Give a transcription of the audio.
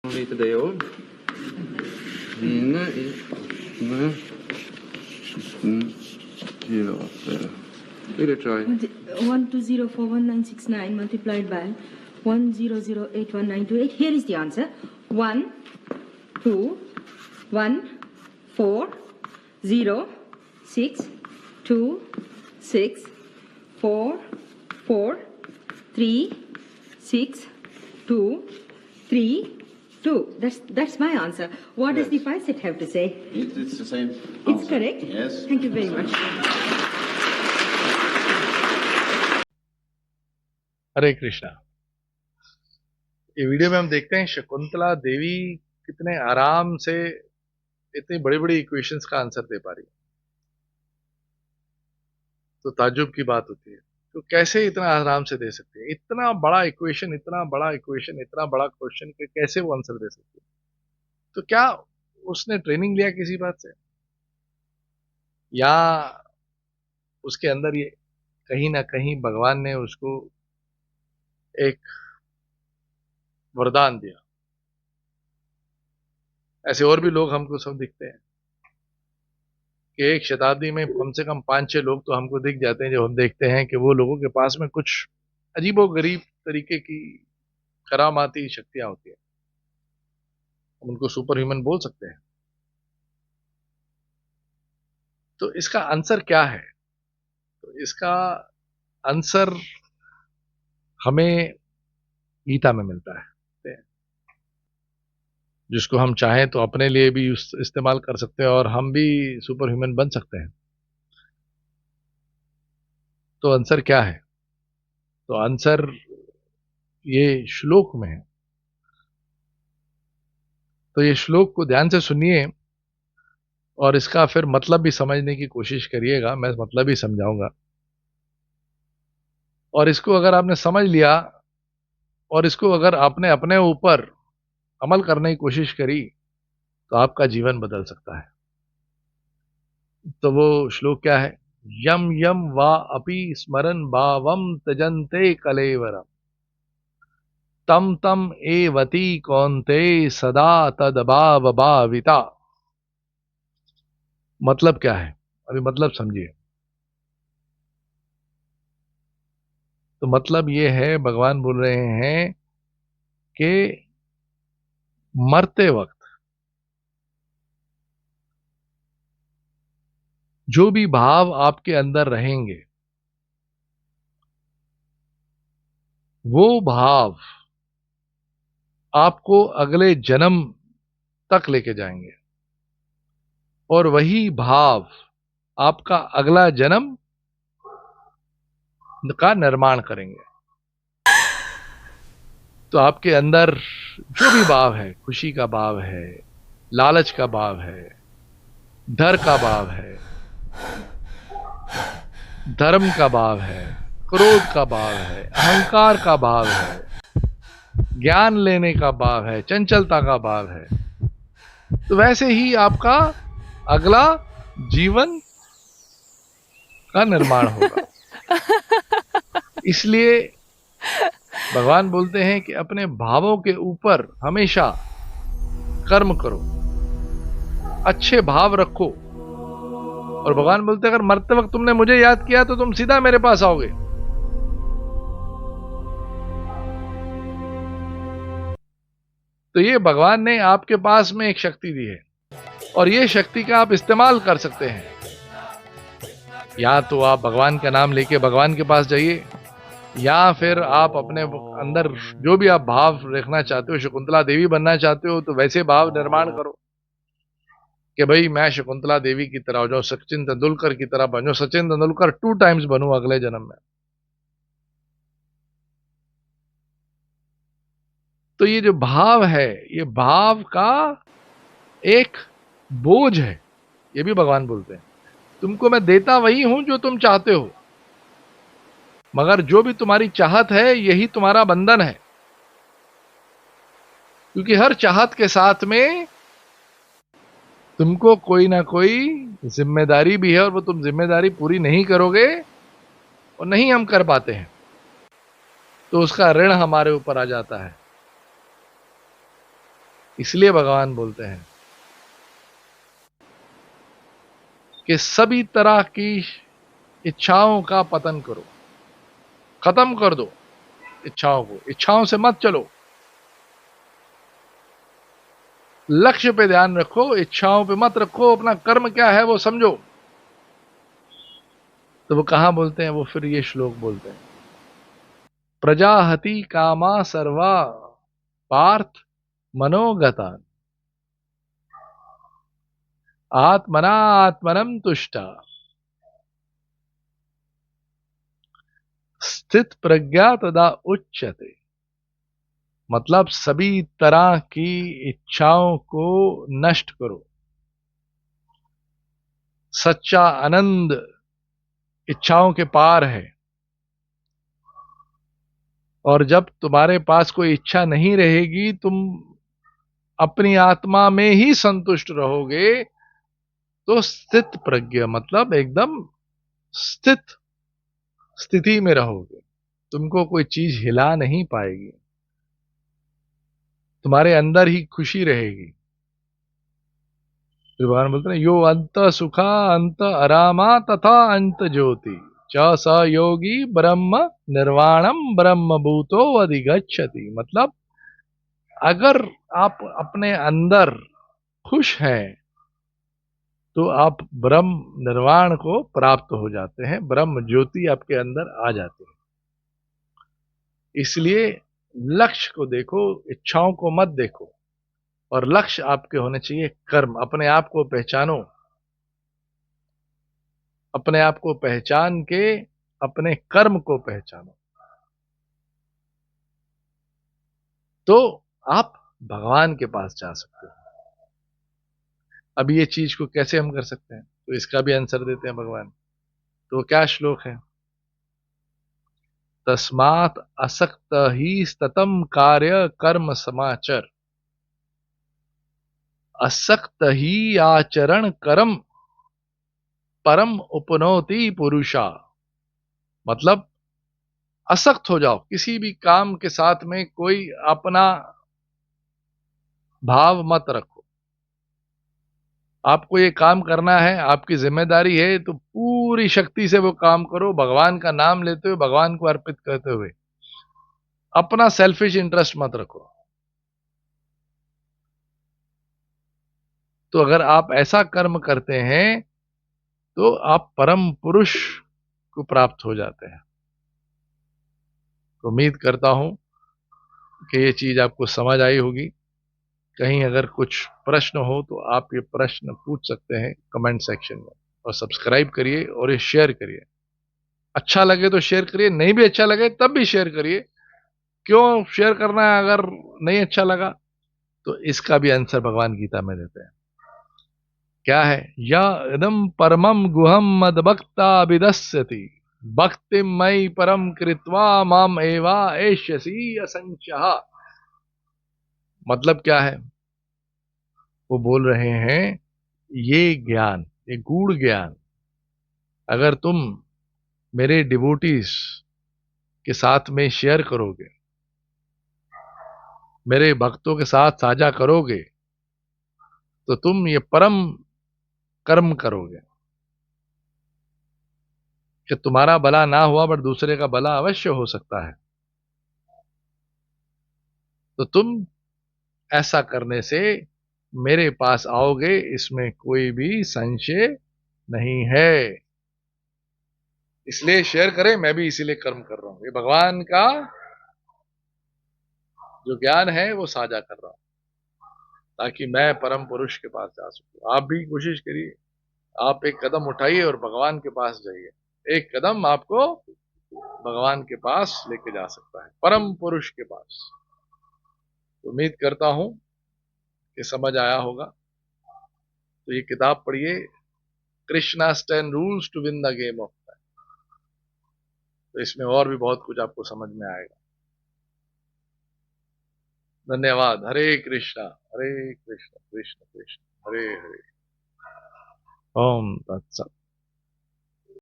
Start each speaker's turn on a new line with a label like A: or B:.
A: 있어요. Let it try.
B: 12041969 multiplied by 1008198. Here is the answer. 1 2 1 4 0 6 2 6 4 4 3 6 2 3 2. That's my answer. What does the five set have to say?
C: It's the same.
B: It's
C: answer.
B: correct?
C: Yes.
B: Thank you very much.
D: हरे कृष्णा। ये video में हम देखते हैं शकुंतला देवी कितने आराम से इतनी बड़ी बड़ी इक्वेशंस का आंसर दे पा रही है। तो ताज्जुब की बात होती है, तो कैसे इतना आराम से दे सकती है? इतना बड़ा इक्वेशन, इतना बड़ा इक्वेशन, इतना बड़ा क्वेश्चन के कैसे वो आंसर दे सकती है? तो क्या उसने ट्रेनिंग लिया किसी बात से, या उसके अंदर ये कहीं ना कहीं भगवान ने उसको एक वरदान दिया? ऐसे और भी लोग हमको सब दिखते हैं कि एक शताब्दी में कम से कम 5-6 लोग तो हमको दिख जाते हैं जो हम देखते हैं कि वो लोगों के पास में कुछ अजीबोगरीब तरीके की करामाती शक्तियां होती हैं। हम उनको सुपर ह्यूमन बोल सकते हैं। तो इसका आंसर क्या है? तो इसका आंसर हमें गीता में मिलता है, जिसको हम चाहें तो अपने लिए भी इस्तेमाल कर सकते हैं और हम भी सुपर ह्यूमन बन सकते हैं। तो आंसर क्या है? तो आंसर ये श्लोक में है। तो ये श्लोक को ध्यान से सुनिए और इसका फिर मतलब भी समझने की कोशिश करिएगा। मैं मतलब ही समझाऊंगा, और इसको अगर आपने समझ लिया और इसको अगर आपने अपने ऊपर अमल करने की कोशिश करी तो आपका जीवन बदल सकता है। तो वो श्लोक क्या है? यम यम वा अपि स्मरन् भावम त्यजन्ते कलेवरम तम तम एवति कौन्ते सदा तद्भाव भाविता। मतलब क्या है? अभी मतलब समझिए। तो मतलब ये है, भगवान बोल रहे हैं कि मरते वक्त जो भी भाव आपके अंदर रहेंगे वो भाव आपको अगले जन्म तक लेके जाएंगे और वही भाव आपका अगला जन्म का निर्माण करेंगे। तो आपके अंदर जो भी भाव है, खुशी का भाव है, लालच का भाव है, डर का भाव है, धर्म का भाव है, क्रोध का भाव है, अहंकार का भाव है, ज्ञान लेने का भाव है, चंचलता का भाव है, तो वैसे ही आपका अगला जीवन का निर्माण होगा। इसलिए भगवान बोलते हैं कि अपने भावों के ऊपर हमेशा कर्म करो, अच्छे भाव रखो। और भगवान बोलते हैं अगर मरते वक्त तुमने मुझे याद किया तो तुम सीधा मेरे पास आओगे। तो ये भगवान ने आपके पास में एक शक्ति दी है और ये शक्ति का आप इस्तेमाल कर सकते हैं। या तो आप भगवान का नाम लेके भगवान के पास जाइए, या फिर आप अपने अंदर जो भी आप भाव रखना चाहते हो, शकुंतला देवी बनना चाहते हो तो वैसे भाव निर्माण करो कि भाई मैं शकुंतला देवी की तरह हो जाऊं, सचिन तेंदुलकर की तरह बनो, सचिन तेंदुलकर 2 टाइम्स बनूं अगले जन्म में। तो ये जो भाव है, ये भाव का एक बोझ है। ये भी भगवान बोलते हैं तुमको मैं देता वही हूं जो तुम चाहते हो, मगर जो भी तुम्हारी चाहत है यही तुम्हारा बंधन है। क्योंकि हर चाहत के साथ में तुमको कोई ना कोई जिम्मेदारी भी है और वो तुम जिम्मेदारी पूरी नहीं करोगे और नहीं हम कर पाते हैं तो उसका ऋण हमारे ऊपर आ जाता है। इसलिए भगवान बोलते हैं कि सभी तरह की इच्छाओं का पतन करो, खत्म कर दो इच्छाओं को, इच्छाओं से मत चलो, लक्ष्य पे ध्यान रखो, इच्छाओं पे मत रखो, अपना कर्म क्या है वो समझो। तो वो कहां बोलते हैं, वो फिर ये श्लोक बोलते हैं, प्रजाहति कामा सर्वा पार्थ मनोगता आत्मना आत्मनम तुष्टा स्थित प्रज्ञा तदा उच्यते। मतलब सभी तरह की इच्छाओं को नष्ट करो, सच्चा आनंद इच्छाओं के पार है। और जब तुम्हारे पास कोई इच्छा नहीं रहेगी, तुम अपनी आत्मा में ही संतुष्ट रहोगे, तो स्थित प्रज्ञ मतलब एकदम स्थित स्थिति में रहोगे, तुमको कोई चीज हिला नहीं पाएगी, तुम्हारे अंदर ही खुशी रहेगी। फिर भगवान बोलते हैं, यो अंत सुखा अंत अरामा तथा अंत ज्योति च स योगी ब्रह्म निर्वाणम ब्रह्म भूतो अधिगच्छति। मतलब अगर आप अपने अंदर खुश हैं तो आप ब्रह्म निर्वाण को प्राप्त हो जाते हैं, ब्रह्म ज्योति आपके अंदर आ जाती है। इसलिए लक्ष्य को देखो, इच्छाओं को मत देखो, और लक्ष्य आपके होने चाहिए कर्म। अपने आप को पहचानो, अपने आप को पहचान के अपने कर्म को पहचानो, तो आप भगवान के पास जा सकते हो। अब ये चीज को कैसे हम कर सकते हैं, तो इसका भी आंसर देते हैं भगवान। तो क्या श्लोक है, तस्मात् असक्त ही स्ततम कार्य कर्म समाचर, असक्त ही आचरण कर्म परम उपनोति पुरुषा। मतलब असक्त हो जाओ, किसी भी काम के साथ में कोई अपना भाव मत रखो। आपको ये काम करना है, आपकी जिम्मेदारी है, तो पूरी शक्ति से वो काम करो, भगवान का नाम लेते हुए, भगवान को अर्पित करते हुए। अपना सेल्फिश इंटरेस्ट मत रखो। तो अगर आप ऐसा कर्म करते हैं तो आप परम पुरुष को प्राप्त हो जाते हैं। तो उम्मीद करता हूं कि ये चीज आपको समझ आई होगी। कहीं अगर कुछ प्रश्न हो तो आप ये प्रश्न पूछ सकते हैं कमेंट सेक्शन में, और सब्सक्राइब करिए और ये शेयर करिए। अच्छा लगे तो शेयर करिए, नहीं भी अच्छा लगे तब भी शेयर करिए। क्यों शेयर करना है अगर नहीं अच्छा लगा? तो इसका भी आंसर भगवान गीता में देते हैं। क्या है, या इदम परमम गुहम मदभक्ता विदस्यति भक्ति मई परम कृत्वा माम एवा एष्यसि असंख्यः। मतलब क्या है, वो बोल रहे हैं, ये ज्ञान, ये गूढ़ ज्ञान अगर तुम मेरे डिवोटीज के साथ में शेयर करोगे, मेरे भक्तों के साथ साझा करोगे, तो तुम ये परम कर्म करोगे कि तुम्हारा भला ना हुआ बट दूसरे का भला अवश्य हो सकता है। तो तुम ऐसा करने से मेरे पास आओगे, इसमें कोई भी संशय नहीं है। इसलिए शेयर करें, मैं भी इसीलिए कर्म कर रहा हूं, ये भगवान का जो ज्ञान है वो साझा कर रहा हूं, ताकि मैं परम पुरुष के पास जा सकूं। आप भी कोशिश करिए, आप एक कदम उठाइए और भगवान के पास जाइए। एक कदम आपको भगवान के पास लेके जा सकता है, परम पुरुष के पास। तो उम्मीद करता हूं कि समझ आया होगा। तो ये किताब पढ़िए, Krishna's 10 rules to win the game of life. तो इसमें और भी बहुत कुछ आपको समझ में आएगा। धन्यवाद। हरे कृष्णा कृष्ण कृष्ण हरे हरे। ओम तत्सत।